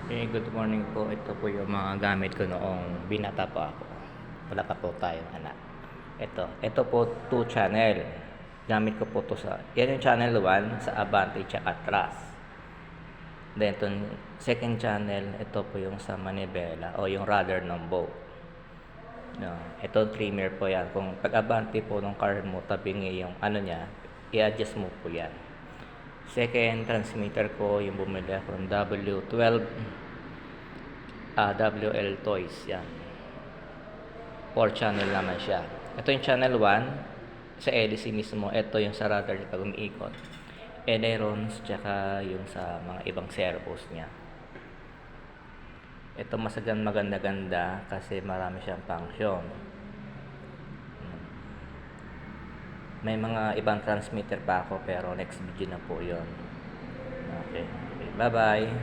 Good morning po. Ito po yung mga gamit ko noong binata pa ako. Wala pa po tayong anak. Ito po 2 channel. Gamit ko po to yan yung channel 1 sa Abante tsaka Atras. Then itong second channel, ito po yung sa Manibela o yung rudder ng boat. No, ito trimmer po yan. Kung pag-abante po ng car mo, tabingi yung ano niya, i-adjust mo po yan. Second transmitter ko, yung bumili ako ng W12 WL Toys yan. 4 channel naman siya. Ito yung channel 1 sa LC mismo. Ito yung sa rudder pag umiikot. Ailerons tsaka yung sa mga ibang servos niya. Ito maganda-ganda kasi marami siyang function. May mga ibang transmitter pa ako pero next video na po yon. Okay. Bye bye.